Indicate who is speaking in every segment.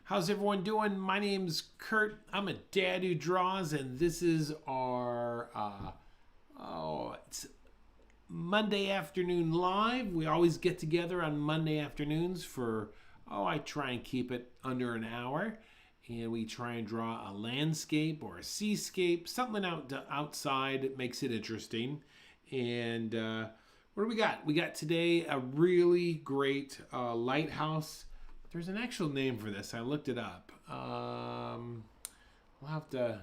Speaker 1: How's everyone doing? My name's Kurt. I'm a dad who draws, and this is our it's Monday afternoon live. We always get together on Monday afternoons for I try and keep it under an hour, and we try and draw a landscape or a seascape, something outside that makes it interesting. And what do we got? We got today a really great lighthouse. There's an actual name for this. I looked it up. We'll have to.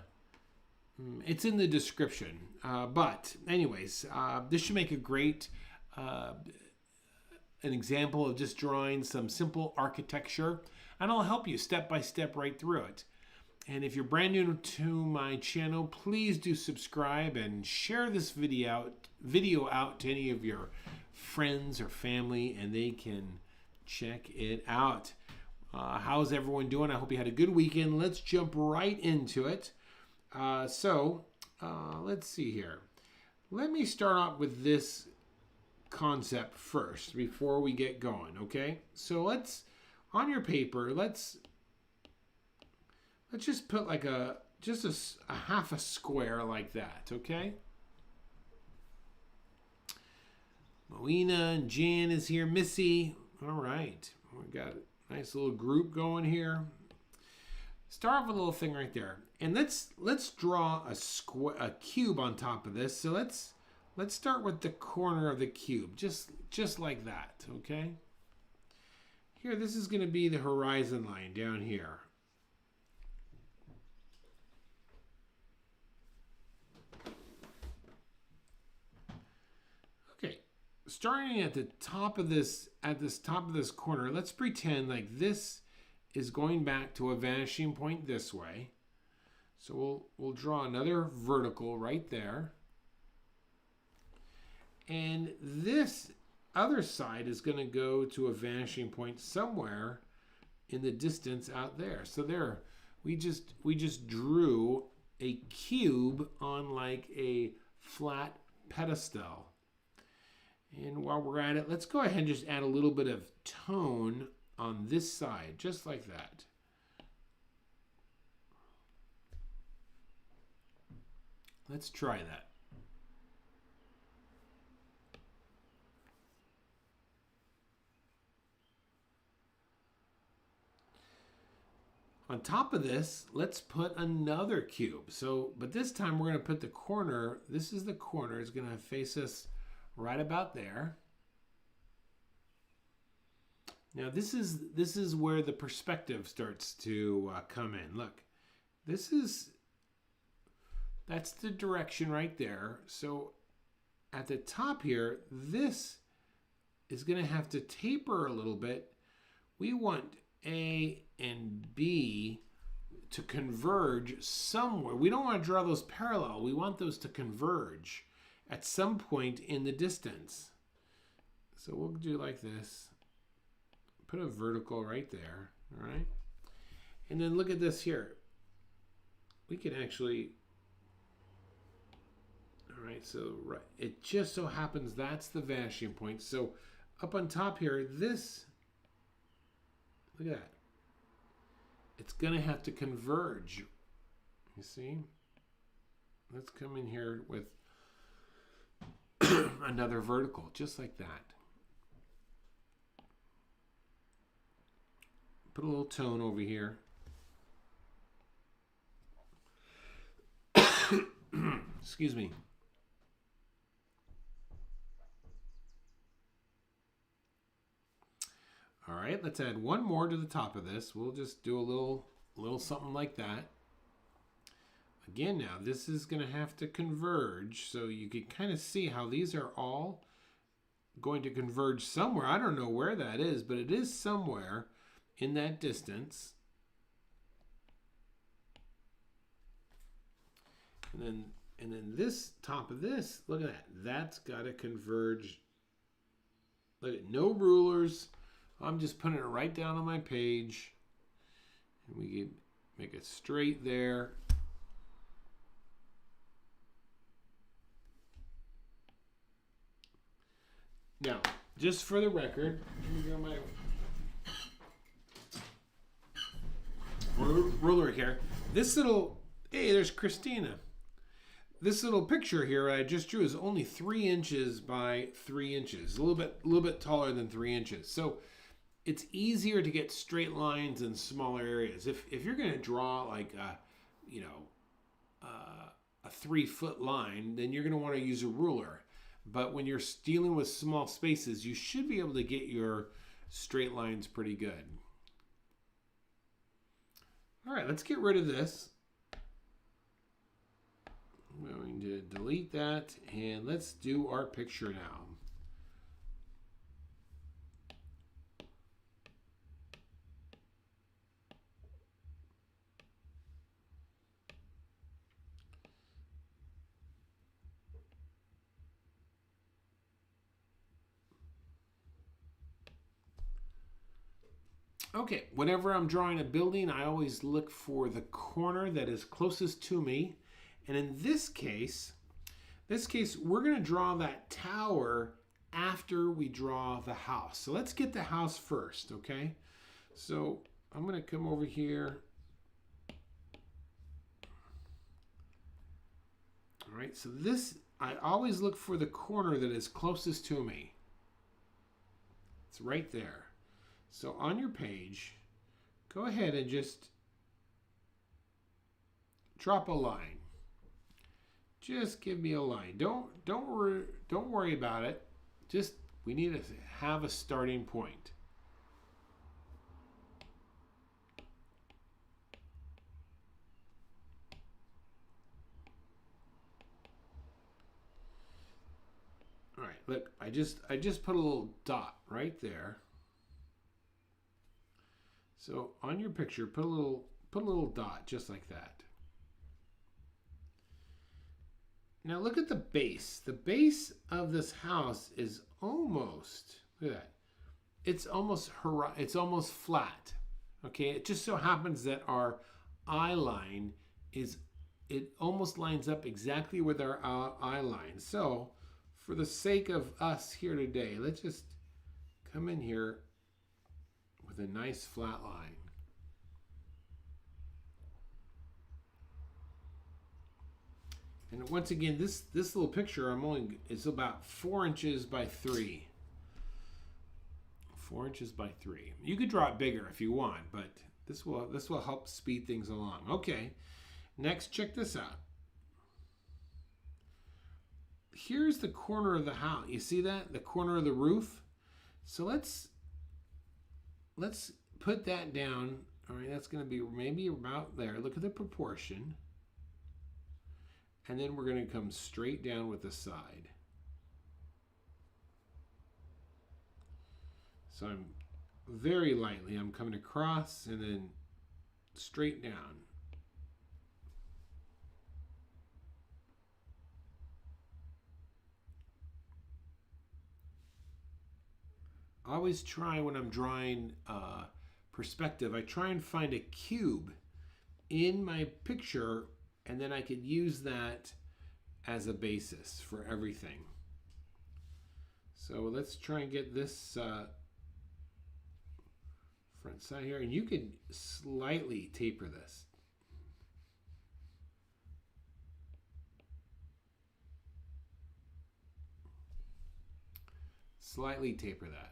Speaker 1: It's in the description. But anyways, this should make a great an example of just drawing some simple architecture, and I'll help you step by step right through it. And if you're brand new to my channel, please do subscribe and share this video out to any of your friends or family, and they can check it out. How's everyone doing? I hope you had a good weekend. Let's jump right into it. Let's see here. Let me start off with this concept first before we get going, okay? So on your paper, let's just put like a half a square like that, okay? Moena and Jan is here. Missy. All right. We got a nice little group going here. Start off with a little thing right there. And let's draw a cube on top of this. So let's start with the corner of the cube, just like that, okay? Here, this is going to be the horizon line down here. Starting at the top of this corner, let's pretend like this is going back to a vanishing point this way. So we'll draw another vertical right there. And this other side is going to go to a vanishing point somewhere in the distance out there. So there, we just drew a cube on like a flat pedestal. And while we're at it, let's go ahead and just add a little bit of tone on this side, just like that. Let's try that. On top of this, let's put another cube. But this time we're going to put the corner, this is the corner, it's going to face us right about there. Now this is where the perspective starts to come in. Look, that's the direction right there. So at the top here, this is going to have to taper a little bit. We want A and B to converge somewhere. We don't want to draw those parallel. We want those to converge at some point in the distance. So we'll do like this. Put a vertical right there, all right? And then look at this here. We can actually, all right, so right, it just so happens that's the vanishing point. So up on top here, this, look at that. It's gonna have to converge, you see? Let's come in here with another vertical, just like that. Put a little tone over here. Excuse me. All right, let's add one more to the top of this. We'll just do a little something like that. Again, now this is going to have to converge, so you can kind of see how these are all going to converge somewhere. I don't know where that is, but it is somewhere in that distance. And then this top of this, look at that. That's got to converge. Look at no rulers. I'm just putting it right down on my page. And we can make it straight there. Now, just for the record, let me go my ruler here. This little, hey, there's Christina. This little picture here I just drew is only 3 inches by 3 inches, a little bit taller than 3 inches. So it's easier to get straight lines in smaller areas. If you're going to draw like a 3-foot line, then you're going to want to use a ruler. But when you're dealing with small spaces, you should be able to get your straight lines pretty good. All right, let's get rid of this. I'm going to delete that, and let's do our picture now. Okay, whenever I'm drawing a building, I always look for the corner that is closest to me. And in this case, we're going to draw that tower after we draw the house. So let's get the house first, okay? So I'm going to come over here. All right, so this, I always look for the corner that is closest to me. It's right there. So on your page, go ahead and just drop a line. Just give me a line. Don't worry about it. Just we need to have a starting point. All right, look, I just put a little dot right there. So on your picture, put a little dot just like that. Now look at the base. The base of this house is almost, look at that. It's almost flat. Okay, it just so happens that our eye line it almost lines up exactly with our eye line. So for the sake of us here today, let's just come in here with a nice flat line. And once again, this little picture it's about 4 inches by 3. 4 inches by 3. You could draw it bigger if you want, but this will help speed things along. Okay, next, check this out. Here's the corner of the house. You see that? The corner of the roof. So let's put that down. All right, that's going to be maybe about there. Look at the proportion. And then we're going to come straight down with the side. So I'm very lightly, I'm coming across and then straight down. I always try when I'm drawing perspective, I try and find a cube in my picture, and then I could use that as a basis for everything. So let's try and get this front side here, and you can slightly taper this. Slightly taper that.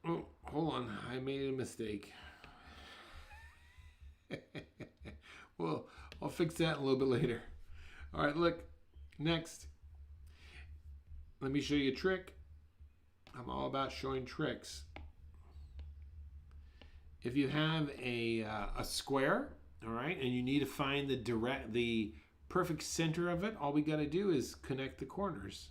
Speaker 1: Oh, hold on. I made a mistake. Well, I'll fix that a little bit later. All right, look. Next, let me show you a trick. I'm all about showing tricks. If you have a square, all right, and you need to find the perfect center of it, all we got to do is connect the corners.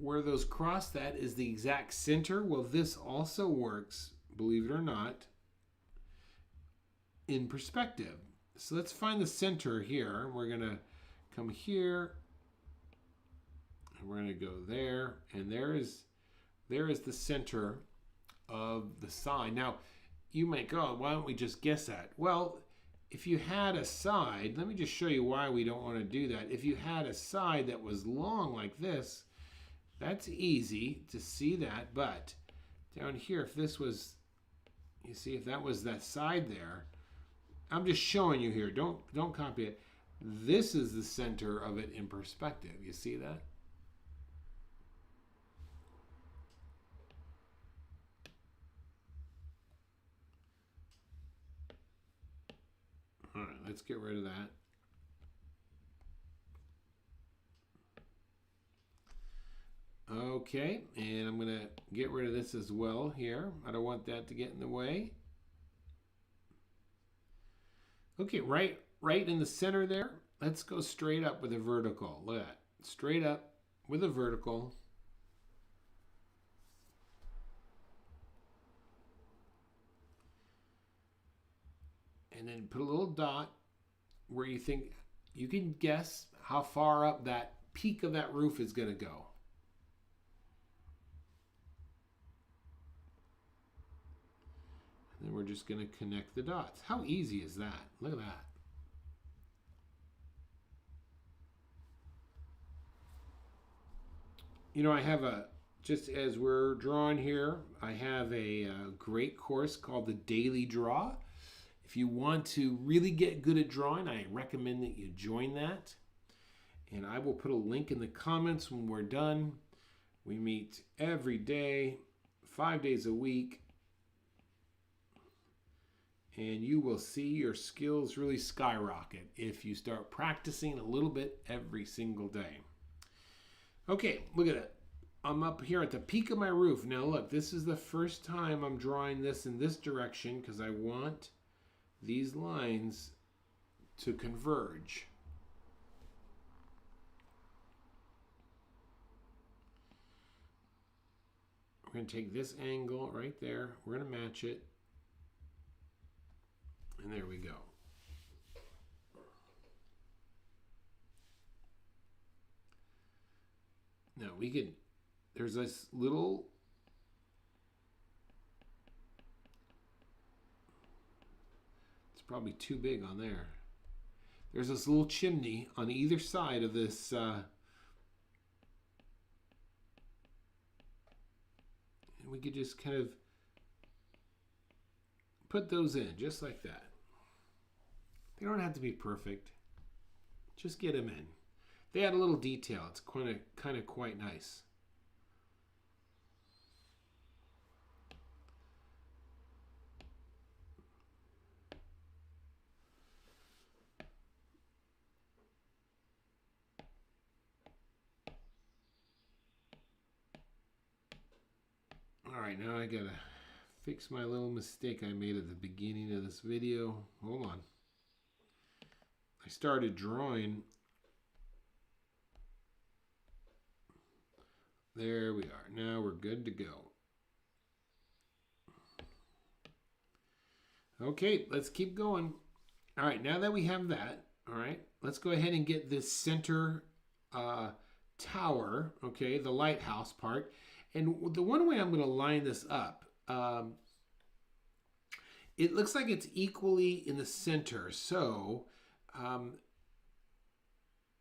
Speaker 1: Where those cross, that is the exact center. Well, this also works, believe it or not, in perspective. So let's find the center here. We're going to come here, and we're going to go there, and there is there is the center of the side. Now, you might go, why don't we just guess that? Well, if you had a side, let me just show you why we don't want to do that. If you had a side that was long like this, that's easy to see that. But down here, if this was, you see, if that was that side there, I'm just showing you here. Don't copy it. This is the center of it in perspective. You see that? All right, let's get rid of that. Okay, and I'm going to get rid of this as well here. I don't want that to get in the way. Okay, right in the center there. Let's go straight up with a vertical. Look at that. Straight up with a vertical. And then put a little dot where you think you can guess how far up that peak of that roof is going to go. And then we're just going to connect the dots. How easy is that? Look at that. You know, I have just as we're drawing here, I have a great course called the Daily Draw. If you want to really get good at drawing, I recommend that you join that. And I will put a link in the comments when we're done. We meet every day, 5 days a week. And you will see your skills really skyrocket if you start practicing a little bit every single day. Okay, look at it. I'm up here at the peak of my roof. Now look, this is the first time I'm drawing this in this direction because I want these lines to converge. We're going to take this angle right there. We're going to match it. And there we go. Now we could, there's this little, it's probably too big on there. There's this little chimney on either side of this and we could just kind of put those in just like that. They don't have to be perfect. Just get them in. They add a little detail. It's kind of quite nice. All right, now I gotta fix my little mistake I made at the beginning of this video. Hold on. I started drawing. There we are. Now we're good to go. Okay, let's keep going. All right, now that we have that, all right, let's go ahead and get this center tower, okay, the lighthouse part. And the one way I'm going to line this up, it looks like it's equally in the center. So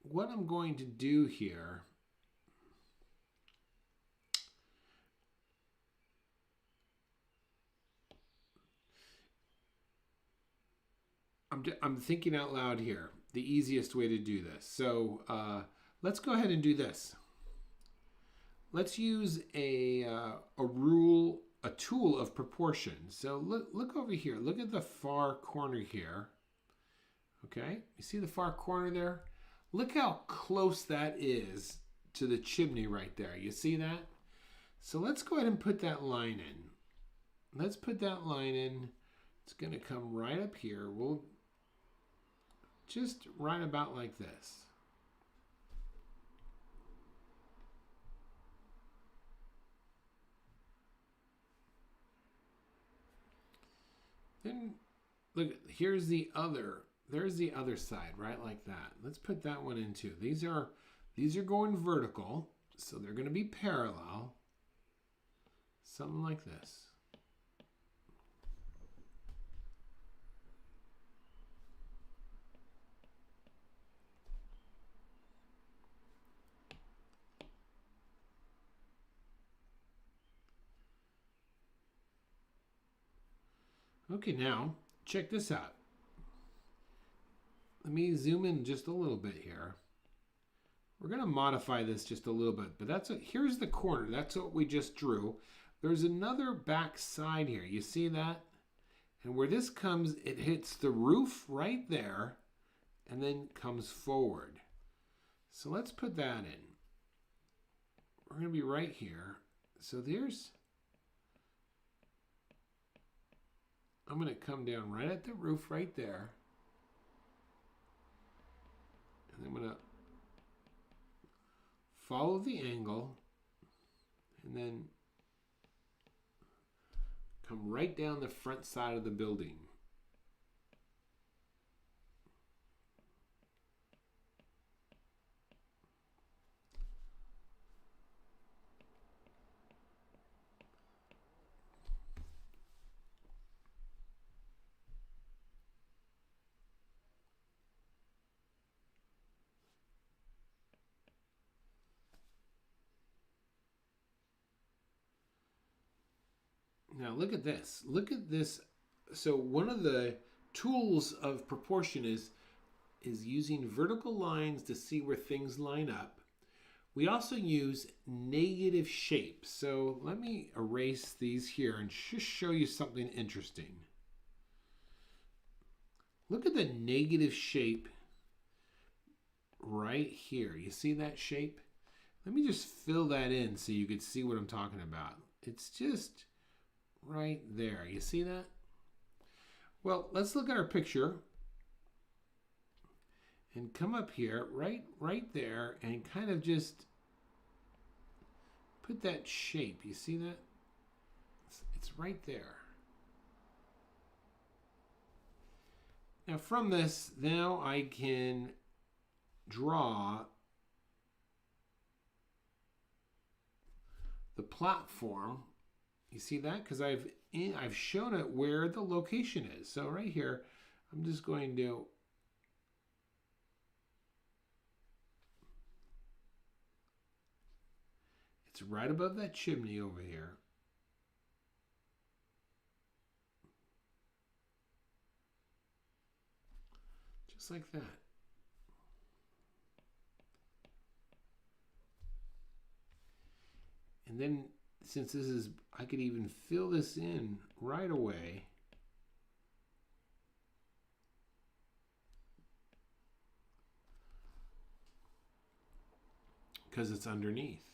Speaker 1: what I'm going to do here, I'm thinking out loud here, the easiest way to do this. So let's go ahead and do this. Let's use a tool of proportion. So look over here. Look at the far corner here. Okay, you see the far corner there? Look how close that is to the chimney right there. You see that? So let's go ahead and put that line in. Let's put that line in. It's going to come right up here. We'll just right about like this. Then look, there's the other side, right like that. Let's put that one in too. These are going vertical, so they're going to be parallel. Something like this. Okay, now check this out. Let me zoom in just a little bit here. We're going to modify this just a little bit, but here's the corner. That's what we just drew. There's another back side here. You see that? And where this comes, it hits the roof right there and then comes forward. So let's put that in. We're going to be right here. So I'm going to come down right at the roof right there. And I'm going to follow the angle and then come right down the front side of the building. Now look at this. Look at this. So one of the tools of proportion is using vertical lines to see where things line up. We also use negative shapes. So let me erase these here and just show you something interesting. Look at the negative shape right here. You see that shape? Let me just fill that in so you can see what I'm talking about. It's just right there. You see that? Well, let's look at our picture and come up here right there and kind of just put that shape. You see that? It's right there. Now from this, now I can draw the platform. You see that? Because I've shown it where the location is. So right here, I'm just going to it's right above that chimney over here. Just like that. And then since this is, I could even fill this in right away. Because it's underneath.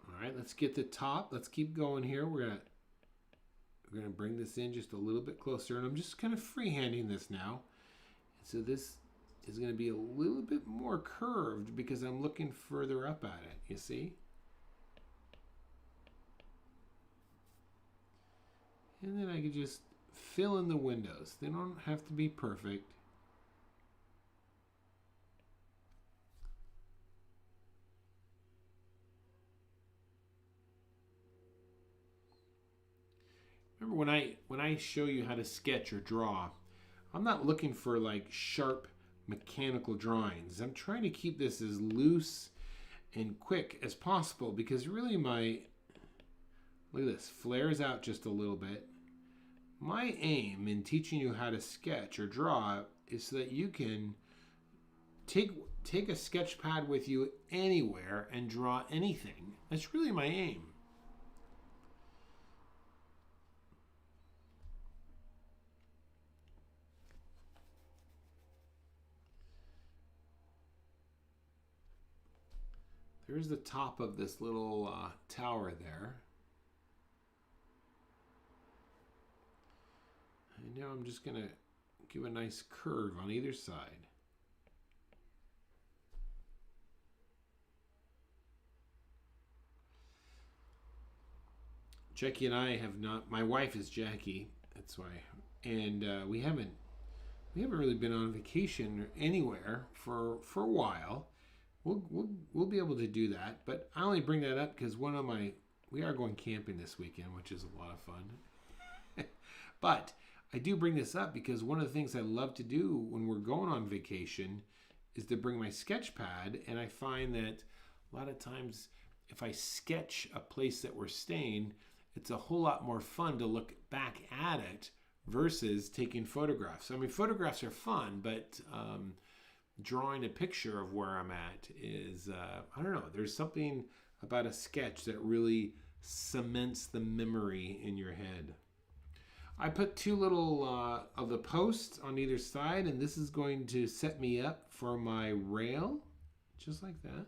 Speaker 1: All right, let's get the top. Let's keep going here. We're going to bring this in just a little bit closer, and I'm just kind of freehanding this now. So this is going to be a little bit more curved because I'm looking further up at it, you see? And then I can just fill in the windows. They don't have to be perfect. Remember when I show you how to sketch or draw, I'm not looking for like sharp mechanical drawings. I'm trying to keep this as loose and quick as possible because really look at this, flares out just a little bit. My aim in teaching you how to sketch or draw is so that you can take a sketch pad with you anywhere and draw anything. That's really my aim. There's the top of this little tower there. And now I'm just going to give a nice curve on either side. Jackie and I have not. My wife is Jackie. That's why, and we haven't really been on vacation anywhere for a while. We'll be able to do that, but I only bring that up because we are going camping this weekend, which is a lot of fun. But I do bring this up because one of the things I love to do when we're going on vacation is to bring my sketch pad, and I find that a lot of times if I sketch a place that we're staying, it's a whole lot more fun to look back at it versus taking photographs. I mean, photographs are fun, but drawing a picture of where I'm at is, I don't know, there's something about a sketch that really cements the memory in your head. I put two little of the posts on either side, and this is going to set me up for my rail, just like that.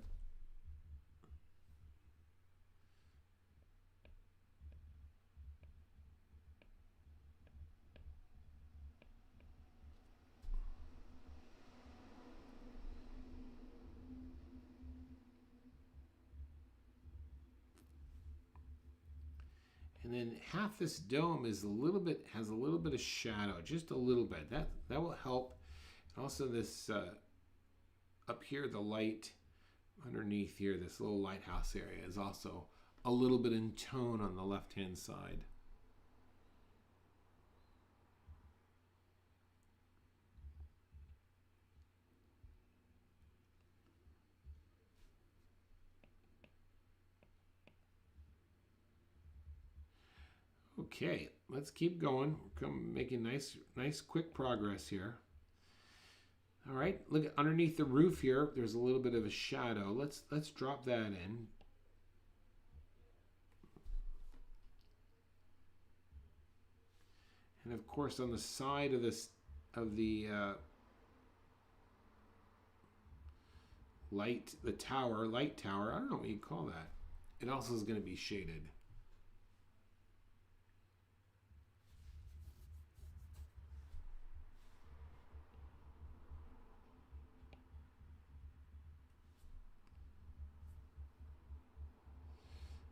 Speaker 1: And then half this dome is has a little bit of shadow, just a little bit. That will help. And also this up here, the light underneath here, this little lighthouse area is also a little bit in tone on the left-hand side. Okay, let's keep going. We're making nice quick progress here. All right, look underneath the roof here. There's a little bit of a shadow. Let's drop that in. And of course, on the side of the light tower, I don't know what you call that. It also is going to be shaded.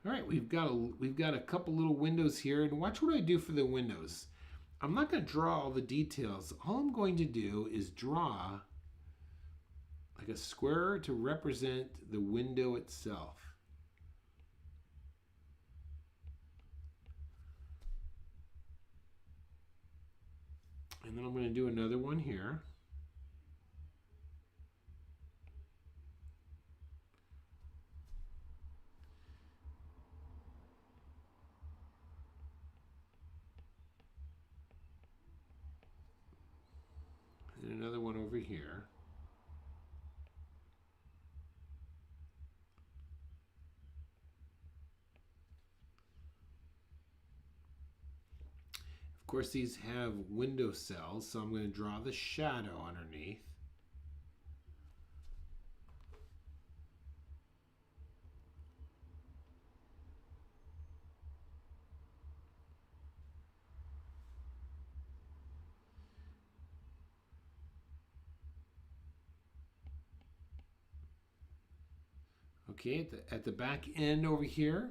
Speaker 1: All right, we've got a couple little windows here, and watch what I do for the windows. I'm not going to draw all the details. All I'm going to do is draw like a square to represent the window itself. And then I'm going to do another one here. And another one over here. Of course, these have window cells, so I'm going to draw the shadow underneath. Okay, at the back end over here,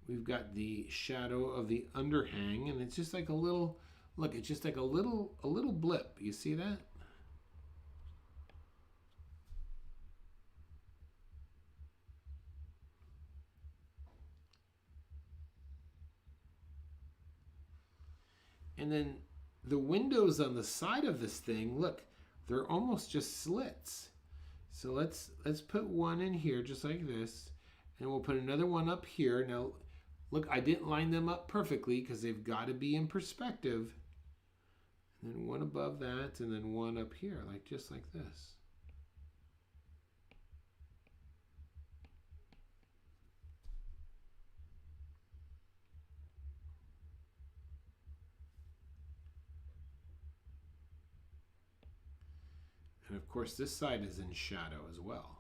Speaker 1: we've got the shadow of the underhang, and it's just like a little, look, it's just like a little blip. You see that? And then the windows on the side of this thing, look, they're almost just slits. So let's put one in here just like this, and we'll put another one up here. Now, look, I didn't line them up perfectly because they've got to be in perspective. And then one above that, and then one up here, just like this. And of course, this side is in shadow as well.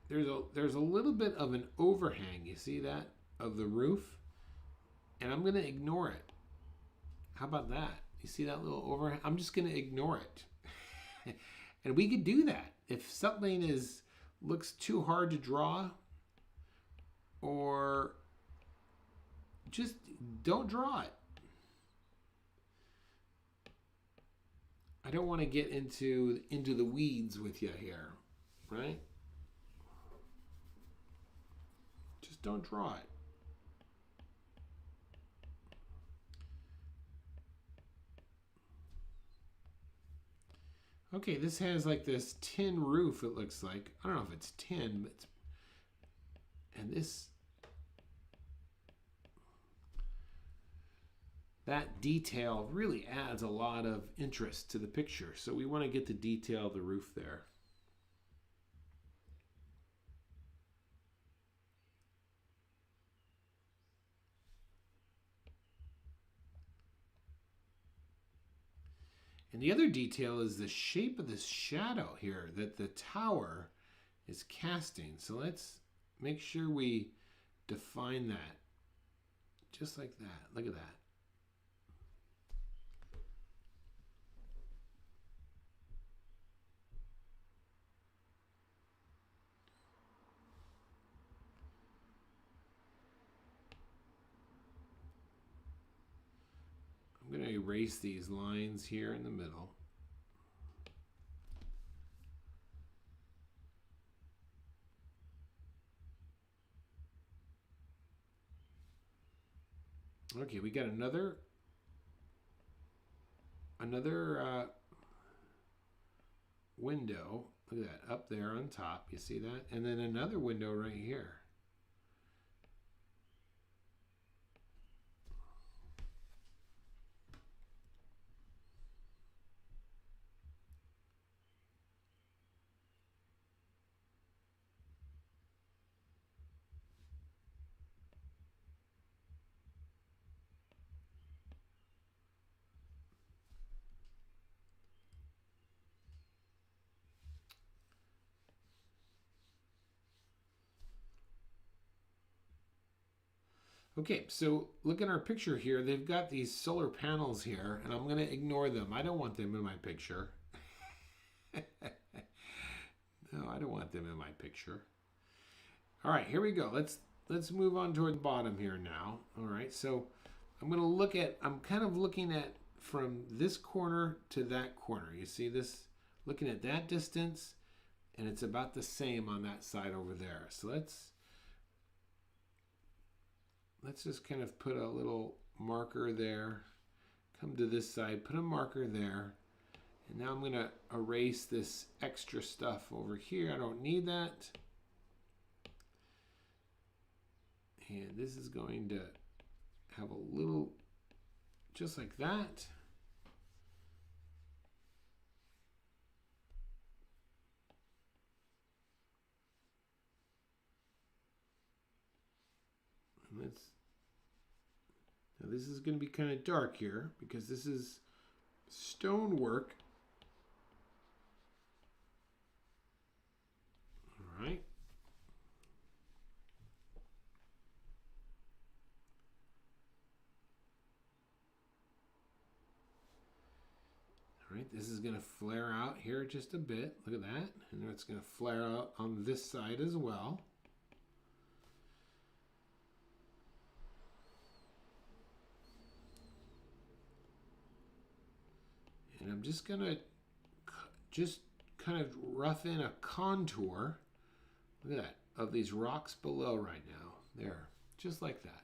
Speaker 1: There's a little bit of an overhang, you see that, of the roof? And I'm going to ignore it. How about that? You see that little overhang? I'm just going to ignore it. And we could do that. If something is looks too hard to draw, or just don't draw it. I don't want to get into the weeds with you here, right? Just don't draw it. Okay, this has like this tin roof, it looks like. I don't know if it's tin, but and that detail really adds a lot of interest to the picture. So we want to get the detail of the roof there. And the other detail is the shape of this shadow here that the tower is casting. So let's make sure we define that just like that. Look at that. I'm going to erase these lines here in the middle. Okay, we got another window. Look at that, up there on top. You see that? And then another window right here. Okay, so look at our picture here. They've got these solar panels here, and I'm going to ignore them. I don't want them in my picture. No, I don't want them in my picture. All right, here we go. Let's move on toward the bottom here now. All right, so I'm kind of looking at from this corner to that corner. You see this? Looking at that distance, and it's about the same on that side over there. So let's just kind of put a little marker there. Come to this side, put a marker there. And now I'm going to erase this extra stuff over here. I don't need that. And this is going to have a little, just like that. And now this is going to be kind of dark here because this is stonework. All right. All right, this is going to flare out here just a bit. Look at that. And it's going to flare out on this side as well. And I'm just going to kind of rough in a contour. Look at that, of these rocks below right now. There, just like that.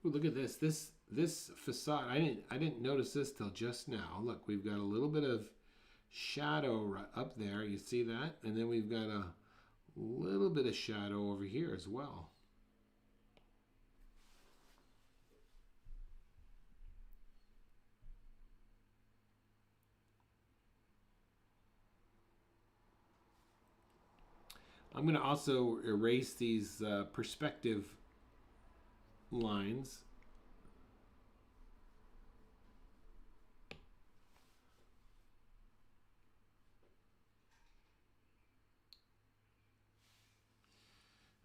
Speaker 1: Ooh, look at this. This facade. I didn't notice this till just now. Look, we've got a little bit of shadow up there. You see that? And then we've got a little bit of shadow over here as well. I'm going to also erase these perspective lines.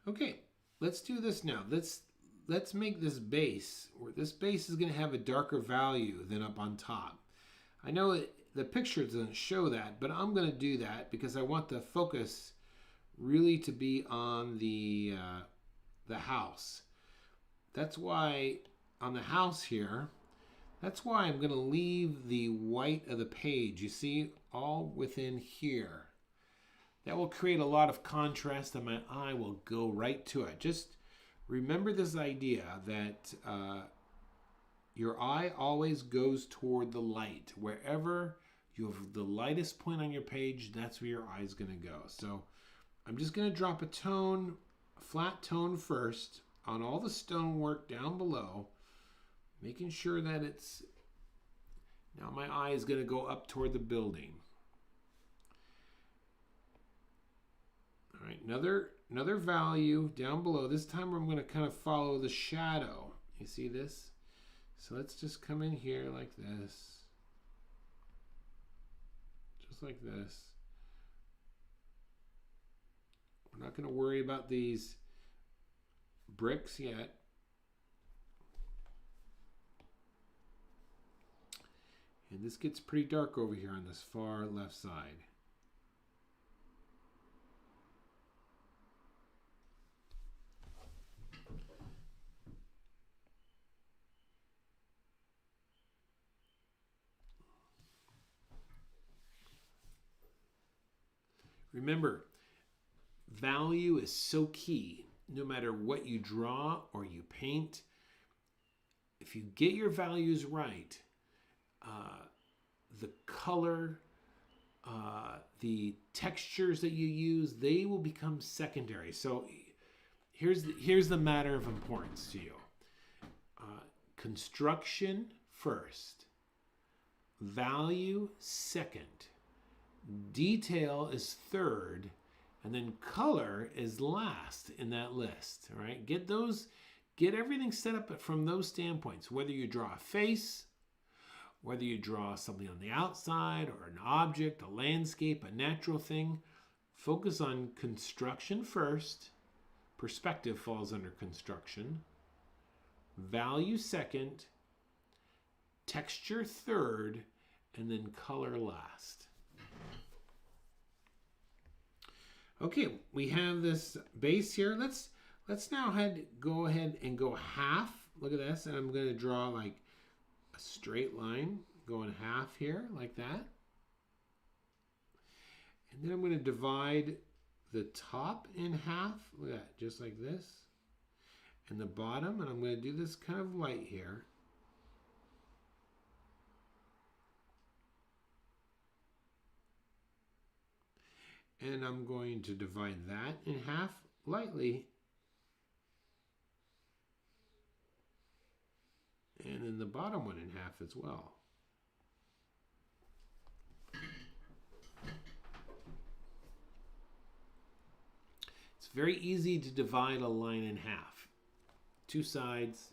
Speaker 1: Okay, let's do this now. Let's make this base, where this base is going to have a darker value than up on top. I know the picture doesn't show that, but I'm going to do that because I want the focus really to be on the house. That's why on the house here, that's why I'm going to leave the white of the page, you see, all within here. That will create a lot of contrast and my eye will go right to it. Just remember this idea that your eye always goes toward the light. Wherever you have the lightest point on your page, that's where your eye is going to go. So I'm just going to drop a tone, a flat tone first on all the stonework down below, making sure that it's, now my eye is going to go up toward the building. All right, another value down below. This time I'm going to kind of follow the shadow. You see this? So let's just come in here like this. Just like this. We're not going to worry about these bricks yet. And this gets pretty dark over here on this far left side. Remember, value is so key. No matter what you draw or you paint, if you get your values right, the color, the textures that you use, they will become secondary. So here's the matter of importance to you. Construction first, value second, detail is third, and then color is last in that list. All right, get everything set up from those standpoints. Whether you draw a face, whether you draw something on the outside or an object, a landscape, a natural thing, focus on construction first. Perspective falls under construction. Value second, texture third, and then color last. Okay, we have this base here. Let's now go ahead and go half. Look at this, and I'm going to draw like a straight line going half here like that. And then I'm going to divide the top in half. Look at that, just like this. And the bottom, and I'm going to do this kind of light here. And I'm going to divide that in half lightly. And then the bottom one in half as well. It's very easy to divide a line in half. Two sides.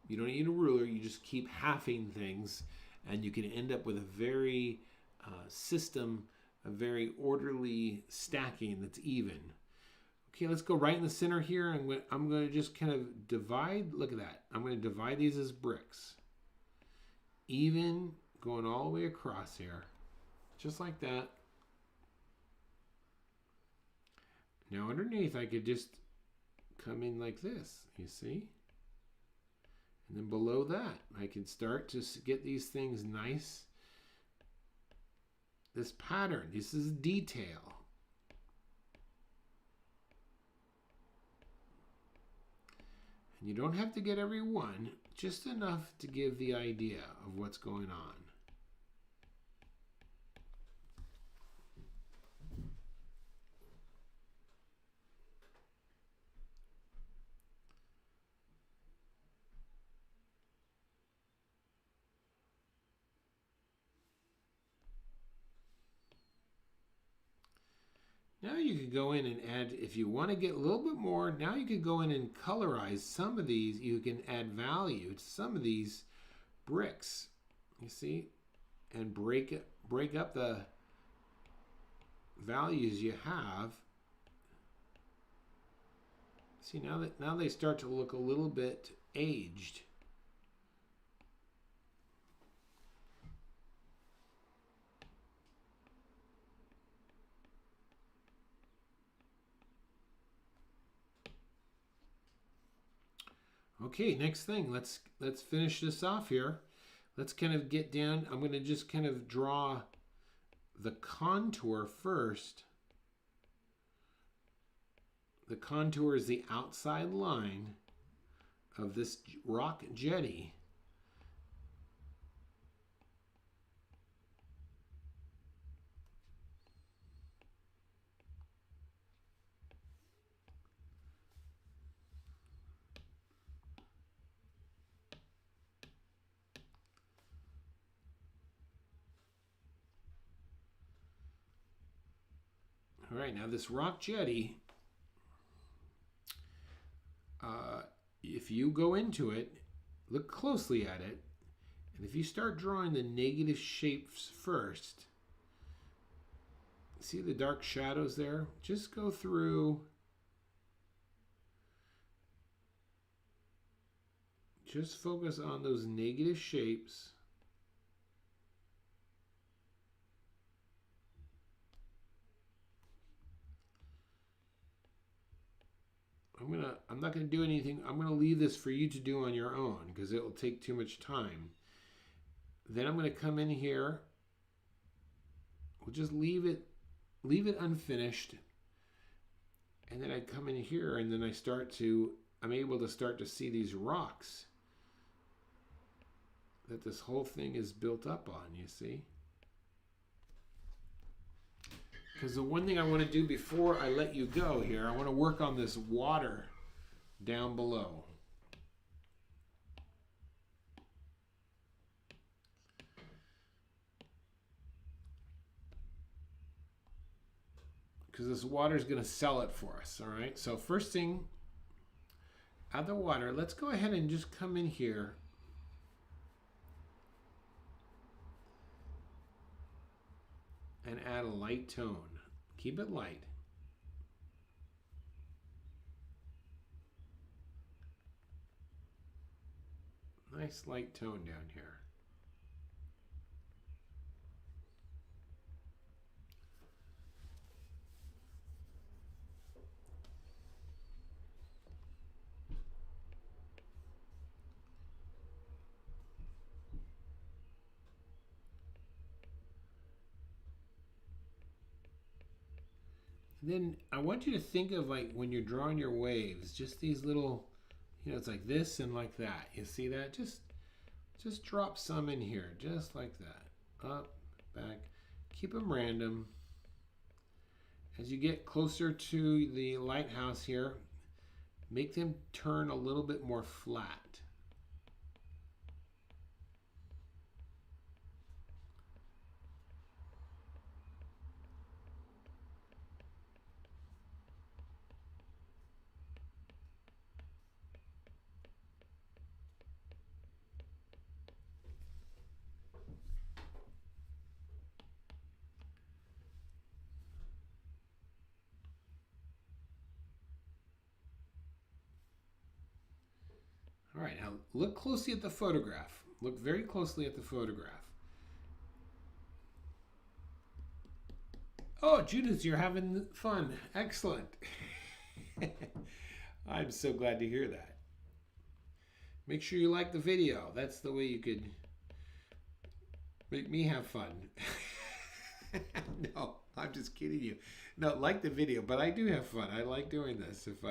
Speaker 1: You don't need a ruler. You just keep halving things. And you can end up with a very a very orderly stacking that's even. Okay, let's go right in the center here, and I'm going to just kind of divide. Look at that. I'm going to divide these as bricks. Even, going all the way across here. Just like that. Now underneath, I could just come in like this, you see? And then below that, I can start to get these things nice. This pattern, this is detail. And you don't have to get every one, just enough to give the idea of what's going on. Now you could go in and add, if you want to get a little bit more, now you could go in and colorize some of these. You can add value to some of these bricks, you see, and break up the values you have. See, now they start to look a little bit aged. Okay, next thing, let's finish this off here. Let's kind of get down. I'm going to just kind of draw the contour first. The contour is the outside line of this rock jetty. All right, now this rock jetty, if you go into it, look closely at it, and if you start drawing the negative shapes first, see the dark shadows there? Just go through, just focus on those negative shapes. I'm not gonna do anything. I'm gonna leave this for you to do on your own because it will take too much time. Then I'm gonna come in here. We'll just leave it unfinished. And then I come in here and then I'm able to start to see these rocks that this whole thing is built up on, you see? Because the one thing I want to do before I let you go here, I want to work on this water down below. Because this water is going to sell it for us, all right? So first thing, add the water. Let's go ahead and just come in here. And add a light tone. Keep it light. Nice light tone down here. Then I want you to think of, like, when you're drawing your waves, just these little, it's like this and like that. You see that? Just drop some in here, just like that. Up, back. Keep them random. As you get closer to the lighthouse here, make them turn a little bit more flat. All right, now look closely at the photograph. Look very closely at the photograph. Oh, Judith, you're having fun. Excellent. I'm so glad to hear that. Make sure you like the video. That's the way you could make me have fun. No, I'm just kidding you. No, like the video, but I do have fun. I like doing this. If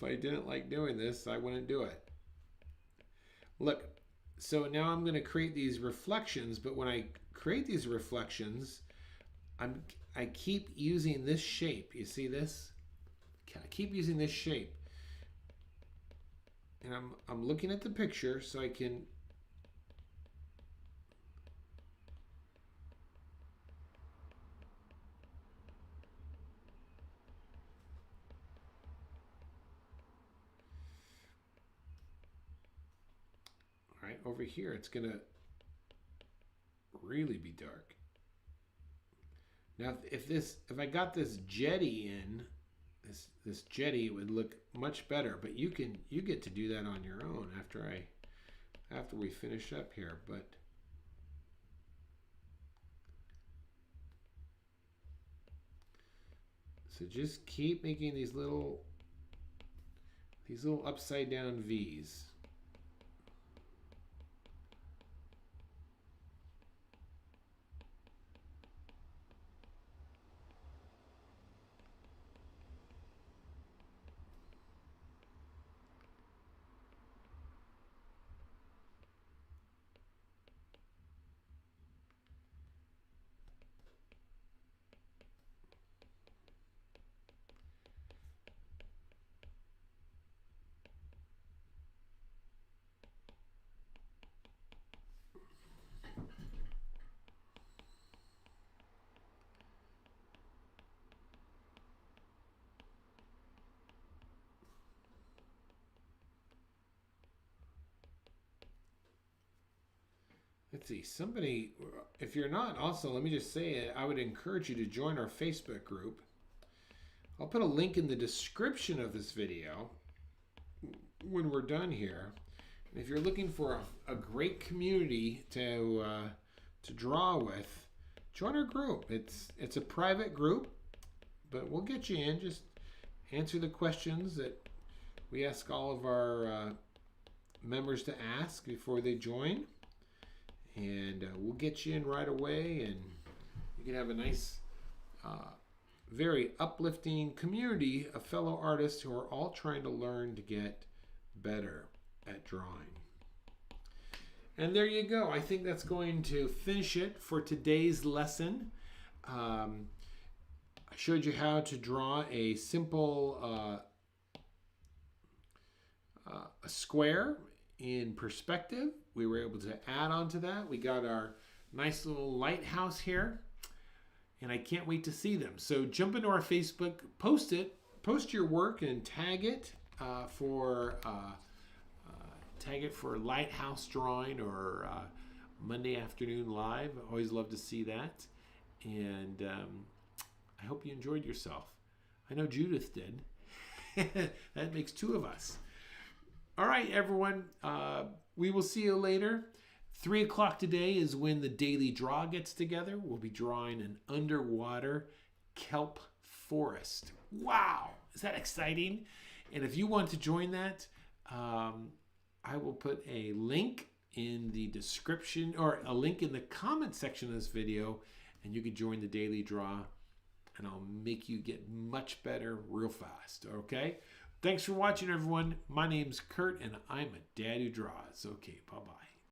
Speaker 1: I didn't like doing this, I wouldn't do it. Look, so now I'm going to create these reflections, but when I create these reflections, I keep using this shape. You see this? I keep using this shape. And I'm looking at the picture so I can over here, it's going to really be dark. Now, if I got this jetty in, this jetty, it would look much better. But you get to do that on your own after we finish up here. But so just keep making these little upside down V's. Let's see, somebody, if you're not, also, let me just say, I would encourage you to join our Facebook group. I'll put a link in the description of this video when we're done here. And if you're looking for a great community to draw with, join our group. It's a private group, but we'll get you in. Just answer the questions that we ask all of our members to ask before they join. And we'll get you in right away, and you can have a nice, very uplifting community of fellow artists who are all trying to learn to get better at drawing. And there you go. I think that's going to finish it for today's lesson. I showed you how to draw a simple a square in perspective. We were able to add on to that. We got our nice little lighthouse here, and I can't wait to see them. So jump into our Facebook, post your work, and tag it for lighthouse drawing or Monday afternoon live. I always love to see that, and I hope you enjoyed yourself. I know Judith did. That makes two of us. All right, everyone. We will see you later. 3 o'clock today is when the daily draw gets together. We'll be drawing an underwater kelp forest. Wow, is that exciting? And if you want to join that, I will put a link in the description or a link in the comment section of this video, and you can join the daily draw, and I'll make you get much better real fast, okay? Thanks for watching, everyone. My name's Kurt, and I'm a dad who draws. Okay, bye-bye.